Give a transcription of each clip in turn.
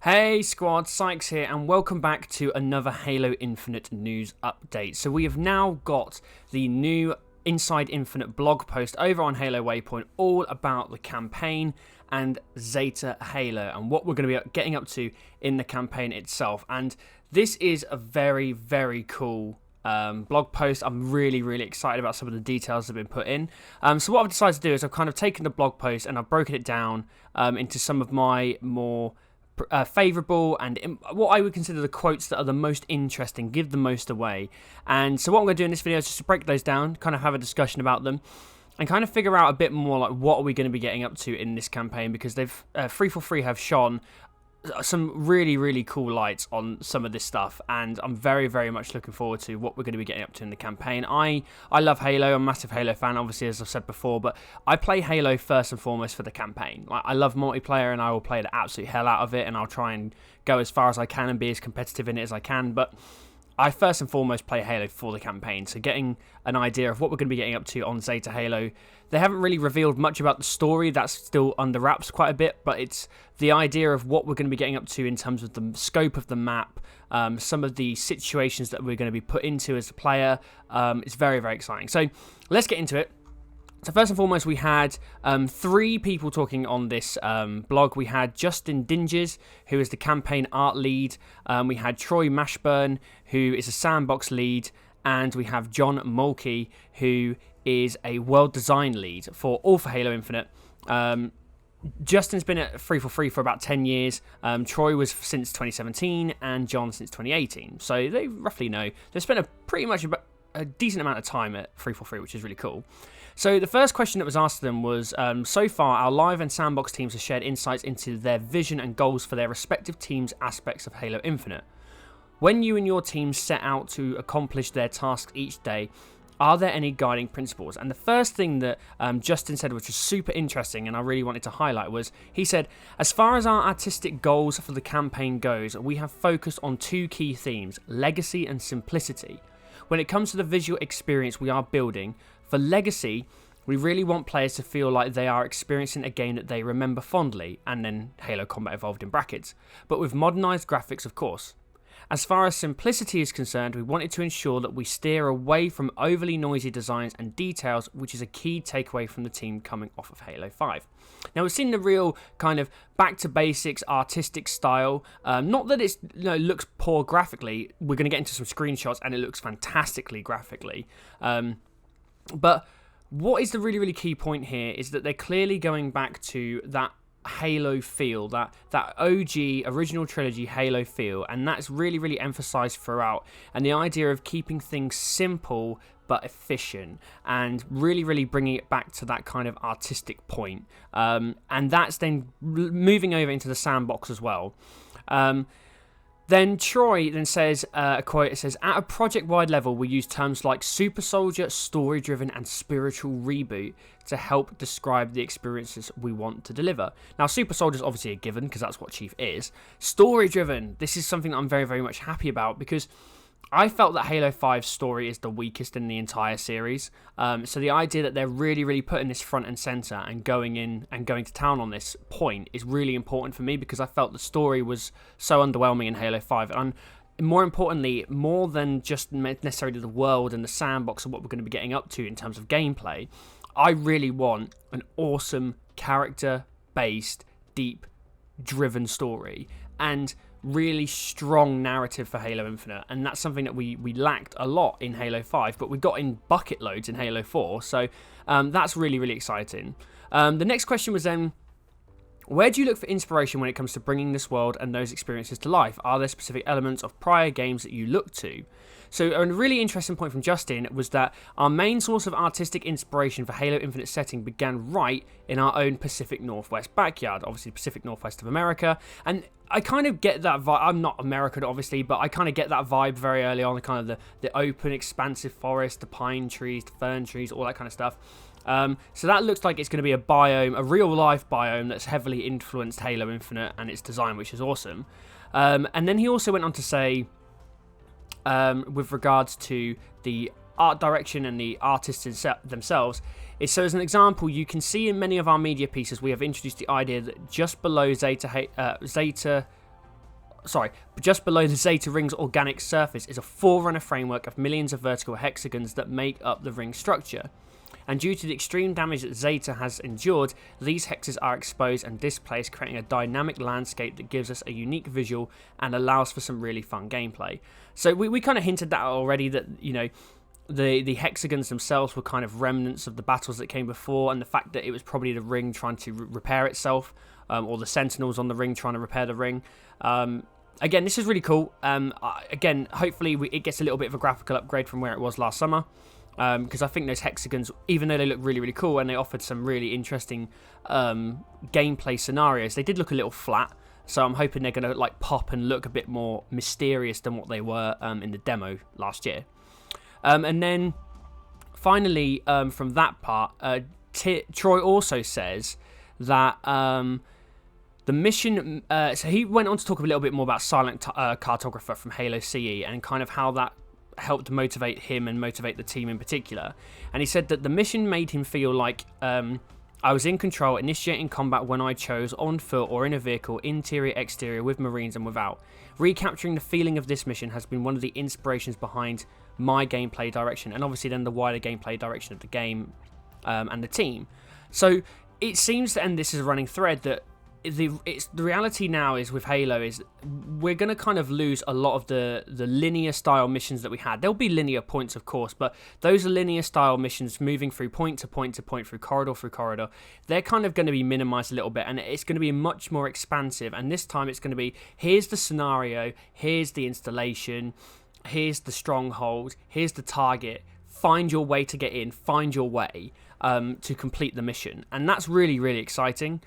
Hey squad, Sykes here and welcome back to another Halo Infinite news update. So we have now got the new Inside Infinite blog post over on Halo Waypoint all about the campaign and Zeta Halo and what we're going to be getting up to in the campaign itself. And this is a very, very cool blog post. I'm really excited about some of the details that have been put in. So what I've decided to do is I've kind of taken the blog post and I've broken it down into some of my more favourable and what I would consider the quotes that are the most interesting, give the most away. And so what I'm going to do in this video is just to break those down, kind of have a discussion about them, and kind of figure out a bit more like what are we going to be getting up to in this campaign, because they've 343 have shone some really cool lights on some of this stuff, and I'm very much looking forward to what we're going to be getting up to in the campaign. I love Halo. I'm a massive Halo fan, obviously, as I've said before, but I play Halo first and foremost for the campaign. Like, I love multiplayer and I will play the absolute hell out of it, and I'll try and go as far as I can and be as competitive in it as I can, but I first and foremost play Halo for the campaign. So getting an idea of what we're going to be getting up to on Zeta Halo, they haven't really revealed much about the story. That's still under wraps quite a bit, but it's the idea of what we're going to be getting up to in terms of the scope of the map, some of the situations that we're going to be put into as a player. It's very exciting. So let's get into it. So first and foremost, we had 3 people talking on this blog. We had Justin Dinges, who is the campaign art lead. We had Troy Mashburn, who is a sandbox lead. And we have John Mulkey, who is a world design lead for Halo Infinite. Justin's been at 343 for about 10 years. Troy was since 2017 and John since 2018. So they roughly know. They've spent a decent amount of time at 343, which is really cool. So the first question that was asked to them was, so far our live and sandbox teams have shared insights into their vision and goals for their respective teams' aspects of Halo Infinite. When you and your team set out to accomplish their tasks each day, are there any guiding principles? And the first thing that Justin said, which was super interesting and I really wanted to highlight, was he said, as far as our artistic goals for the campaign goes, we have focused on 2 key themes, legacy and simplicity. When it comes to the visual experience we are building, for legacy, we really want players to feel like they are experiencing a game that they remember fondly, and then Halo Combat Evolved in brackets, but with modernised graphics, of course. As far as simplicity is concerned, we wanted to ensure that we steer away from overly noisy designs and details, which is a key takeaway from the team coming off of Halo 5. Now, we've seen the real kind of back to basics artistic style. Not that it looks poor graphically. We're going to get into some screenshots and it looks fantastically graphically. But what is the really key point here is that they're clearly going back to that Halo feel, that OG original trilogy Halo feel, and that's really emphasized throughout, and the idea of keeping things simple but efficient and really bringing it back to that kind of artistic point, and that's then moving over into the sandbox as well. Then Troy then says, a quote, it says, at a project-wide level, we use terms like super soldier, story-driven, and spiritual reboot to help describe the experiences we want to deliver. Now, super soldier is obviously a given, because that's what Chief is. Story-driven, this is something that I'm very much happy about, because I felt that Halo 5's story is the weakest in the entire series. So the idea that they're really putting this front and center and going to town on this point is really important for me, because I felt the story was so underwhelming in Halo 5. And more importantly, more than just necessarily the world and the sandbox and what we're going to be getting up to in terms of gameplay, I really want an awesome character-based, deep, driven story. And really strong narrative for Halo Infinite, and that's something that we lacked a lot in Halo 5, but we got in bucket loads in Halo 4, so that's really exciting. The next question was then, where do you look for inspiration when it comes to bringing this world and those experiences to life? Are there specific elements of prior games that you look to? So a really interesting point from Justin was that our main source of artistic inspiration for Halo Infinite setting began right in our own Pacific Northwest backyard, obviously Pacific Northwest of America, and I kind of get that vibe. I'm not American, obviously, but I kind of get that vibe very early on, the kind of the open, expansive forest, the pine trees, the fern trees, all that kind of stuff. So that looks like it's going to be a biome, a real-life biome that's heavily influenced Halo Infinite and its design, which is awesome. And then he also went on to say, with regards to the art direction and the artists themselves, so as an example, you can see in many of our media pieces we have introduced the idea that just below Zeta just below the Zeta ring's organic surface is a forerunner framework of millions of vertical hexagons that make up the ring structure. And due to the extreme damage that Zeta has endured, these hexes are exposed and displaced, creating a dynamic landscape that gives us a unique visual and allows for some really fun gameplay. So we kind of hinted that already, that, you know, the hexagons themselves were kind of remnants of the battles that came before, and the fact that it was probably the ring trying to repair itself, or the sentinels on the ring trying to repair the ring. Again, this is really cool. Again, hopefully it gets a little bit of a graphical upgrade from where it was last summer. Because I think those hexagons, even though they look really, really cool and they offered some really interesting gameplay scenarios, they did look a little flat. So I'm hoping they're going to like pop and look a bit more mysterious than what they were in the demo last year. And then finally, from that part, Troy also says that the mission... so he went on to talk a little bit more about Silent Cartographer from Halo CE and kind of how that helped motivate him and motivate the team in particular. And he said that the mission made him feel like I was in control, initiating combat when I chose, on foot or in a vehicle, interior, exterior, with Marines and without. Recapturing the feeling of this mission has been one of the inspirations behind my gameplay direction, and obviously then the wider gameplay direction of the game and the team. So it seems to, and this is a running thread, that the reality now is with Halo is we're going to kind of lose a lot of the linear style missions that we had. There'll be linear points, of course, but those are linear style missions moving through point to point to point, through corridor. They're kind of going to be minimized a little bit, and it's going to be much more expansive. And this time it's going to be, here's the scenario, here's the installation, here's the stronghold, here's the target. Find your way to get in, find your way to complete the mission. And that's really, really exciting.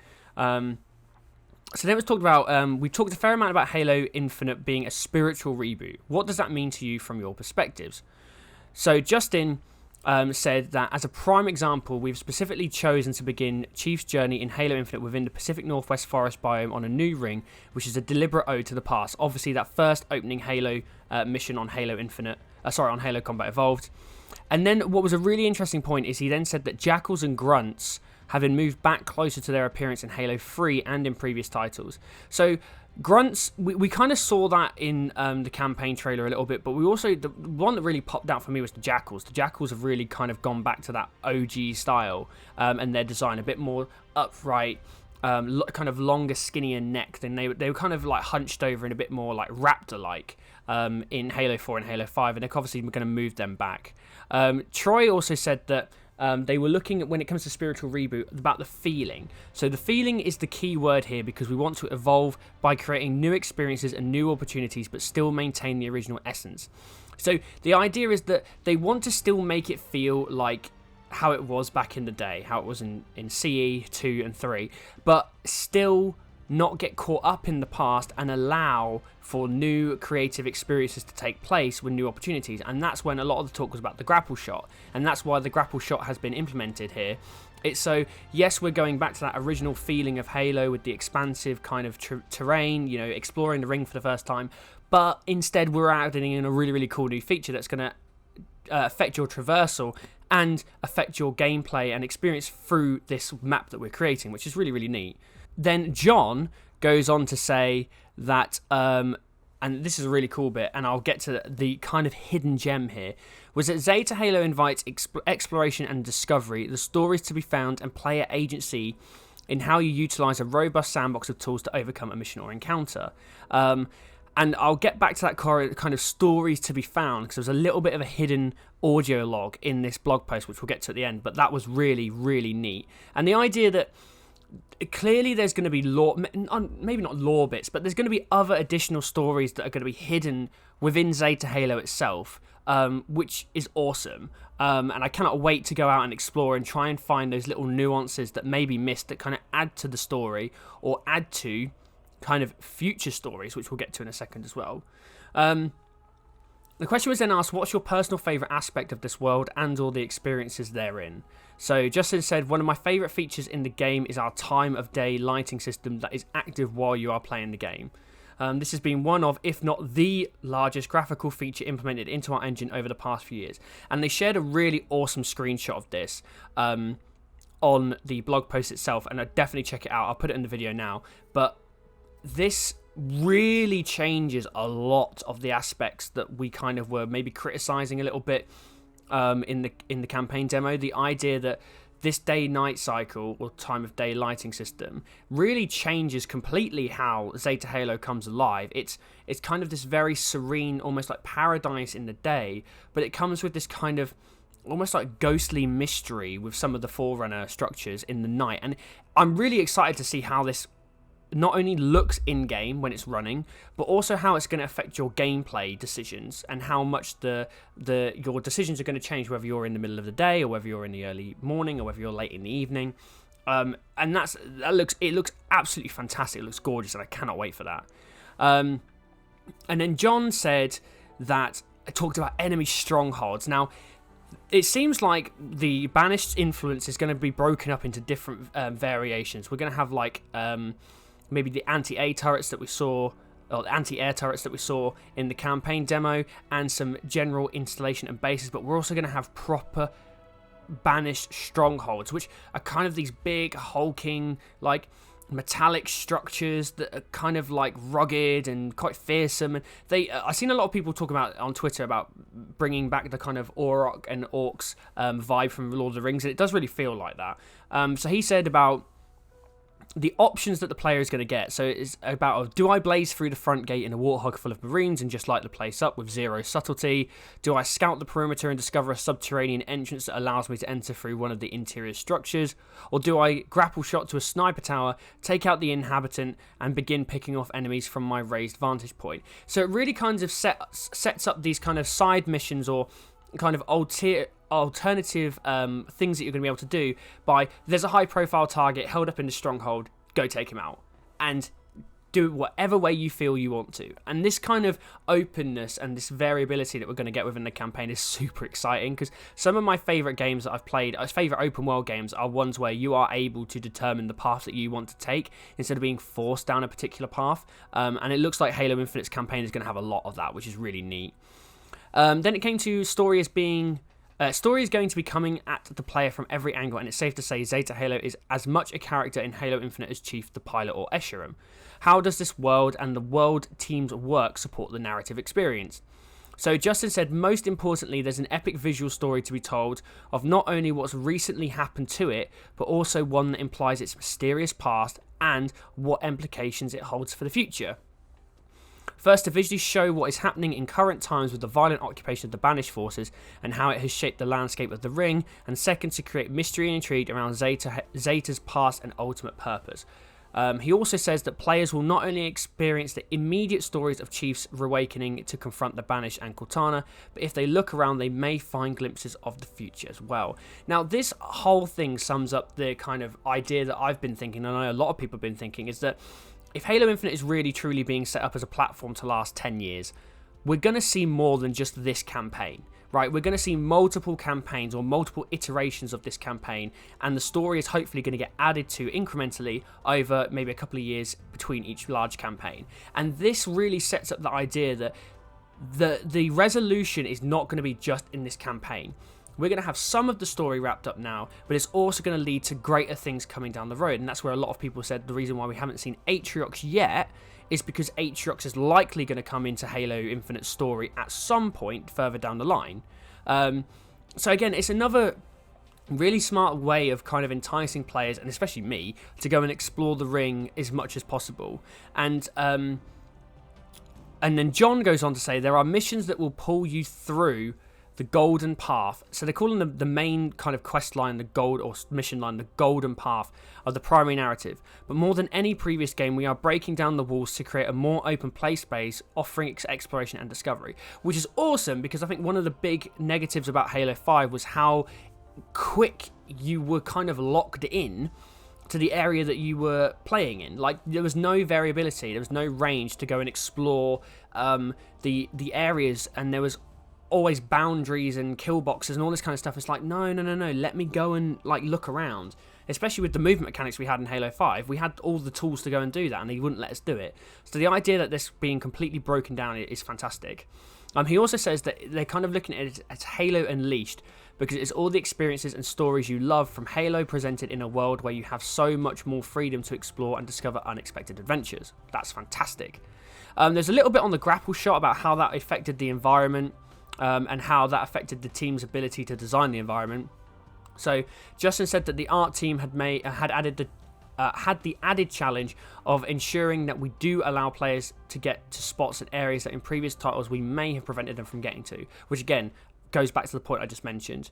So then we talked about, we talked a fair amount about Halo Infinite being a spiritual reboot. What does that mean to you from your perspectives? So Justin said that as a prime example, we've specifically chosen to begin Chief's journey in Halo Infinite within the Pacific Northwest Forest biome on a new ring, which is a deliberate ode to the past. Obviously, that first opening Halo mission on Halo Infinite, on Halo Combat Evolved. And then what was a really interesting point is he then said that jackals and grunts have been moved back closer to their appearance in Halo 3 and in previous titles. So grunts, we kind of saw that in the campaign trailer a little bit, but we also, the one that really popped out for me was the jackals. The jackals have really kind of gone back to that OG style, and their design a bit more upright, kind of longer, skinnier neck. Than they were kind of like hunched over and a bit more like raptor-like in Halo 4 and Halo 5, and they're obviously going to move them back. Troy also said that they were looking at, when it comes to spiritual reboot, about the feeling. So the feeling is the key word here, because we want to evolve by creating new experiences and new opportunities, but still maintain the original essence. So the idea is that they want to still make it feel like how it was back in the day, how it was in CE 2 and 3, but still not get caught up in the past and allow for new creative experiences to take place with new opportunities. And that's when a lot of the talk was about the grapple shot, and that's why the grapple shot has been implemented here. It's so, yes, we're going back to that original feeling of Halo with the expansive kind of terrain, you know, exploring the ring for the first time, but instead we're adding in a really, really cool new feature that's going to affect your traversal and affect your gameplay and experience through this map that we're creating, which is really, really neat. Then John goes on to say that, and this is a really cool bit, and I'll get to the kind of hidden gem here, was that Zeta Halo invites exploration and discovery, the stories to be found, and player agency in how you utilize a robust sandbox of tools to overcome a mission or encounter. And I'll get back to that kind of stories to be found, because there's a little bit of a hidden audio log in this blog post, which we'll get to at the end, but that was really, really neat. And the idea that clearly there's going to be lore, maybe not lore bits, but there's going to be other additional stories that are going to be hidden within Zeta Halo itself, which is awesome. And I cannot wait to go out and explore and try and find those little nuances that may be missed that kind of add to the story or add to kind of future stories, which we'll get to in a second as well. The question was then asked, what's your personal favourite aspect of this world and all the experiences therein? So Justin said, one of my favourite features in the game is our time of day lighting system that is active while you are playing the game. This has been one of, if not the largest graphical feature implemented into our engine over the past few years. And they shared a really awesome screenshot of this on the blog post itself, and I'd definitely check it out. I'll put it in the video now. But this really changes a lot of the aspects that we kind of were maybe criticizing a little bit in the campaign demo. The idea that this day-night cycle or time of day lighting system really changes completely how Zeta Halo comes alive. It's kind of this very serene, almost like paradise in the day, but it comes with this kind of almost like ghostly mystery with some of the Forerunner structures in the night. And I'm really excited to see how this not only looks in-game when it's running, but also how it's going to affect your gameplay decisions and how much your decisions are going to change, whether you're in the middle of the day or whether you're in the early morning or whether you're late in the evening. And it looks absolutely fantastic. It looks gorgeous, and I cannot wait for that. And then John said that I talked about enemy strongholds. Now, it seems like the Banished influence is going to be broken up into different variations. We're going to have like maybe the anti-air turrets that we saw in the campaign demo, and some general installation and bases, but we're also going to have proper Banished strongholds, which are kind of these big hulking like metallic structures that are kind of like rugged and quite fearsome. And I've seen a lot of people talk about on Twitter about bringing back the kind of Auroch and Orcs vibe from Lord of the Rings, and it does really feel like that. So he said about the options that the player is going to get. So it's about, do I blaze through the front gate in a warthog full of marines and just light the place up with zero subtlety? Do I scout the perimeter and discover a subterranean entrance that allows me to enter through one of the interior structures? Or do I grapple shot to a sniper tower, take out the inhabitant, and begin picking off enemies from my raised vantage point? So it really kind of sets up these kind of side missions or kind of alternative things that you're going to be able to do by, there's a high profile target held up in the stronghold, go take him out and do it whatever way you feel you want to. And this kind of openness and this variability that we're going to get within the campaign is super exciting, because some of my favourite games that I've played, favourite open world games, are ones where you are able to determine the path that you want to take instead of being forced down a particular path. And it looks like Halo Infinite's campaign is going to have a lot of that, which is really neat. Then it came to story is going to be coming at the player from every angle, and it's safe to say Zeta Halo is as much a character in Halo Infinite as Chief, the pilot, or Escharum. How does this world and the world team's work support the narrative experience? So Justin said, most importantly, there's an epic visual story to be told of not only what's recently happened to it, but also one that implies its mysterious past and what implications it holds for the future. First, to visually show what is happening in current times with the violent occupation of the Banished forces and how it has shaped the landscape of the Ring, and second, to create mystery and intrigue around Zeta's past and ultimate purpose. He also says that players will not only experience the immediate stories of Chief's reawakening to confront the Banished and Cortana, but if they look around, they may find glimpses of the future as well. Now, this whole thing sums up the kind of idea that I've been thinking, and I know a lot of people have been thinking, is that if Halo Infinite is really truly being set up as a platform to last 10 years, we're going to see more than just this campaign, right? We're going to see multiple campaigns or multiple iterations of this campaign, and the story is hopefully going to get added to incrementally over maybe a couple of years between each large campaign. And this really sets up the idea that the resolution is not going to be just in this campaign. We're going to have some of the story wrapped up now, but it's also going to lead to greater things coming down the road. And that's where a lot of people said the reason why we haven't seen Atriox yet is because Atriox is likely going to come into Halo Infinite's story at some point further down the line. So again, it's another really smart way of kind of enticing players, and especially me, to go and explore the Ring as much as possible. And then John goes on to say there are missions that will pull you through the golden path. So they're calling the main kind of quest line, the gold, or mission line, the golden path of the primary narrative. But more than any previous game, we are breaking down the walls to create a more open play space, offering exploration and discovery, which is awesome, because I think one of the big negatives about Halo 5 was how quick you were kind of locked in to the area that you were playing in. Like, there was no variability, there was no range to go and explore the areas, and there was always boundaries and kill boxes and all this kind of stuff. It's like, no, let me go and like look around. Especially with the movement mechanics we had in Halo 5, we had all the tools to go and do that, and they wouldn't let us do it. So the idea that this being completely broken down is fantastic. He also says that they're kind of looking at it as Halo Unleashed, because it's all the experiences and stories you love from Halo presented in a world where you have so much more freedom to explore and discover unexpected adventures. That's fantastic. There's a little bit on the grapple shot about how that affected the environment and how that affected the team's ability to design the environment. So Justin said that the art team had added the added challenge of ensuring that we do allow players to get to spots and areas that in previous titles we may have prevented them from getting to, which again goes back to the point I just mentioned.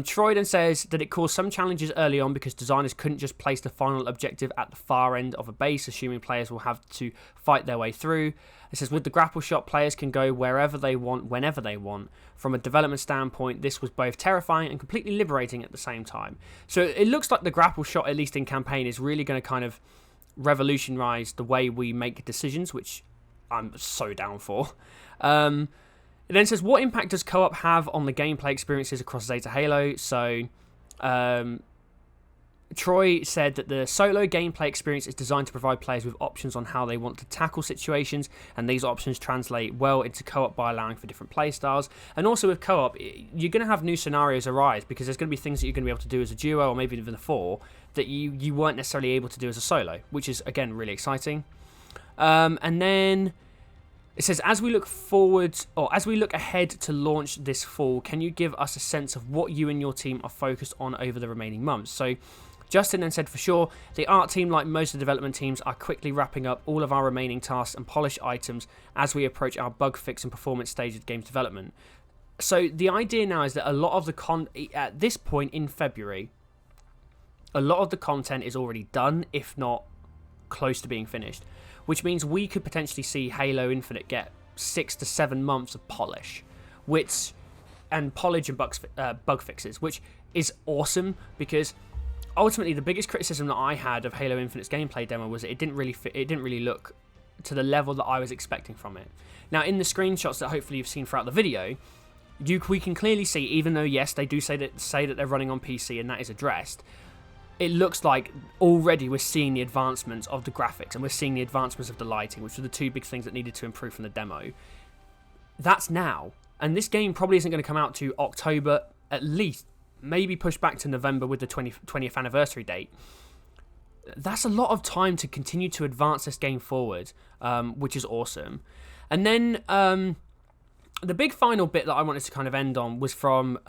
Troy then says that it caused some challenges early on because designers couldn't just place the final objective at the far end of a base, assuming players will have to fight their way through. It says with the grapple shot, players can go wherever they want, whenever they want. From a development standpoint, this was both terrifying and completely liberating at the same time. So it looks like the grapple shot, at least in campaign, is really going to kind of revolutionize the way we make decisions, which I'm so down for. It then says, what impact does co-op have on the gameplay experiences across Zeta Halo? So, Troy said that the solo gameplay experience is designed to provide players with options on how they want to tackle situations, and these options translate well into co-op by allowing for different playstyles. And also with co-op, you're going to have new scenarios arise, because there's going to be things that you're going to be able to do as a duo, or maybe even a four, that you weren't necessarily able to do as a solo, which is, again, really exciting. And then it says, as we look ahead to launch this fall, can you give us a sense of what you and your team are focused on over the remaining months? So Justin then said, for sure, the art team, like most of the development teams, are quickly wrapping up all of our remaining tasks and polished items as we approach our bug fix and performance stage of games development. So the idea now is that a lot of the at this point in February, a lot of the content is already done, if not close to being finished, which means we could potentially see Halo Infinite get 6 to 7 months of polish, and bug fixes, which is awesome, because ultimately the biggest criticism that I had of Halo Infinite's gameplay demo was that it didn't really look to the level that I was expecting from it. Now, in the screenshots that hopefully you've seen throughout the video, we can clearly see, even though yes, they do say that they're running on PC and that is addressed, it looks like already we're seeing the advancements of the graphics and we're seeing the advancements of the lighting, which were the two big things that needed to improve from the demo. That's now. And this game probably isn't going to come out to October, at least, maybe pushed back to November with the 20th anniversary date. That's a lot of time to continue to advance this game forward, which is awesome. And then the big final bit that I wanted to kind of end on was from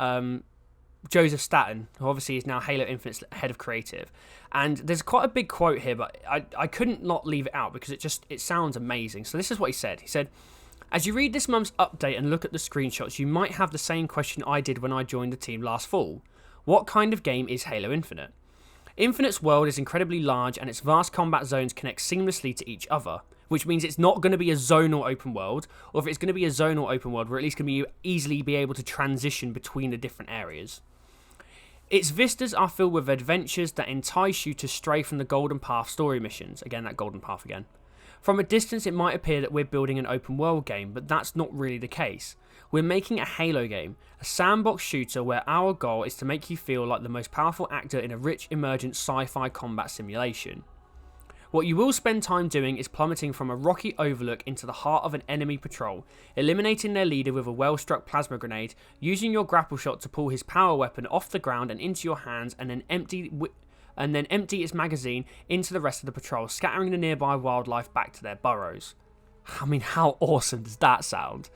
Joseph Staten, who obviously is now Halo Infinite's head of creative. And there's quite a big quote here, but I couldn't not leave it out because it sounds amazing. So this is what he said. He said, as you read this month's update and look at the screenshots, you might have the same question I did when I joined the team last fall. What kind of game is Halo Infinite? Infinite's world is incredibly large and its vast combat zones connect seamlessly to each other, which means it's not going to be a zonal open world, or if it's going to be a zonal open world, we're at least going to easily be able to transition between the different areas. Its vistas are filled with adventures that entice you to stray from the Golden Path story missions. Again, that Golden Path again. From a distance, it might appear that we're building an open world game, but that's not really the case. We're making a Halo game, a sandbox shooter where our goal is to make you feel like the most powerful actor in a rich, emergent sci-fi combat simulation. What you will spend time doing is plummeting from a rocky overlook into the heart of an enemy patrol, eliminating their leader with a well-struck plasma grenade, using your grapple shot to pull his power weapon off the ground and into your hands, and then empty its magazine into the rest of the patrol, scattering the nearby wildlife back to their burrows. I mean, how awesome does that sound?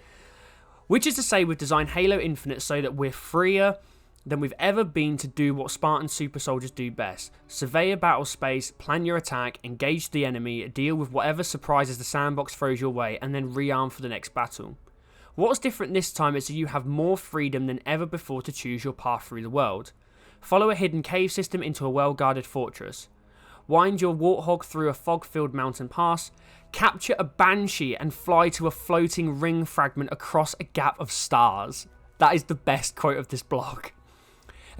Which is to say, we've designed Halo Infinite so that we're freer than we've ever been to do what Spartan super soldiers do best. Survey a battle space, plan your attack, engage the enemy, deal with whatever surprises the sandbox throws your way, and then rearm for the next battle. What's different this time is that you have more freedom than ever before to choose your path through the world. Follow a hidden cave system into a well-guarded fortress. Wind your warthog through a fog-filled mountain pass. Capture a banshee and fly to a floating ring fragment across a gap of stars. That is the best quote of this blog.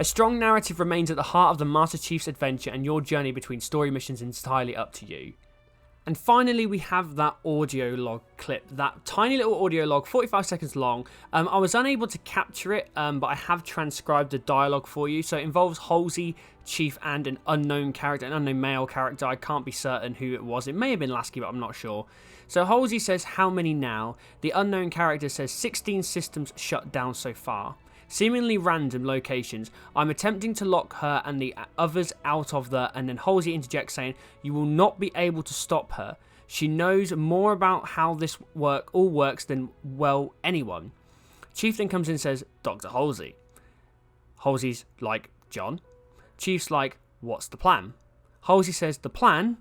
A strong narrative remains at the heart of the Master Chief's adventure, and your journey between story missions is entirely up to you. And finally, we have that audio log clip, that tiny little audio log, 45 seconds long. I was unable to capture it, but I have transcribed the dialogue for you. So it involves Halsey, Chief, and an unknown character, an unknown male character. I can't be certain who it was. It may have been Lasky, but I'm not sure. So Halsey says, "How many now?" The unknown character says, 16 systems shut down so far. Seemingly random locations. I'm attempting to lock her and the others out of the, and then Halsey interjects saying, "You will not be able to stop her. She knows more about how this all works than, well, anyone." Chief then comes in and says, "Dr. Halsey." Halsey's like, "John?" Chief's like, "What's the plan?" Halsey says, "The plan?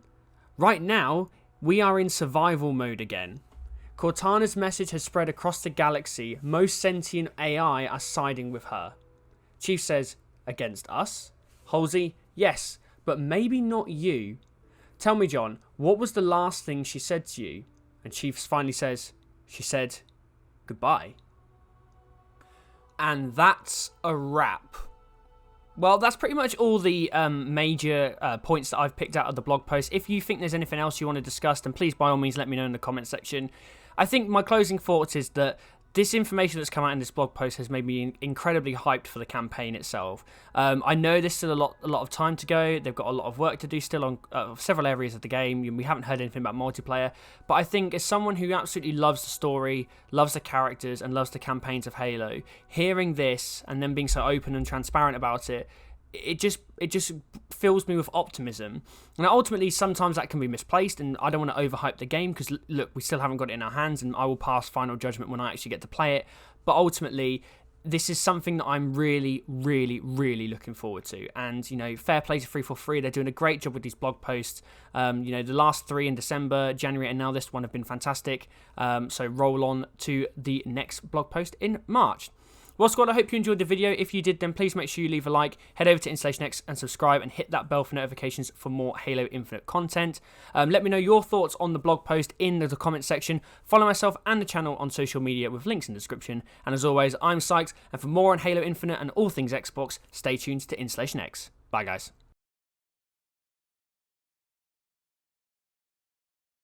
Right now, we are in survival mode again. Cortana's message has spread across the galaxy. Most sentient AI are siding with her." Chief says, "Against us?" Halsey, "Yes, but maybe not you. Tell me, John, what was the last thing she said to you?" And Chief finally says, "She said goodbye." And that's a wrap. Well, that's pretty much all the major points that I've picked out of the blog post. If you think there's anything else you want to discuss, then please, by all means, let me know in the comment section. I think my closing thoughts is that this information that's come out in this blog post has made me incredibly hyped for the campaign itself. I know there's still a lot of time to go. They've got a lot of work to do still on several areas of the game. We haven't heard anything about multiplayer. But I think as someone who absolutely loves the story, loves the characters, and loves the campaigns of Halo, hearing this and then being so open and transparent about it, it just fills me with optimism. And ultimately, sometimes that can be misplaced, and I don't want to overhype the game because, look, we still haven't got it in our hands, and I will pass final judgment when I actually get to play it. But ultimately, this is something that I'm really, really, really looking forward to. And, you know, fair play to 343. They're doing a great job with these blog posts. You know, the last 3 in December, January, and now this one have been fantastic. So roll on to the next blog post in March. Well, squad, I hope you enjoyed the video. If you did, then please make sure you leave a like, head over to InstallationX and subscribe, and hit that bell for notifications for more Halo Infinite content. Let me know your thoughts on the blog post in the comment section. Follow myself and the channel on social media with links in the description. And as always, I'm Sykes, and for more on Halo Infinite and all things Xbox, stay tuned to InstallationX. Bye, guys.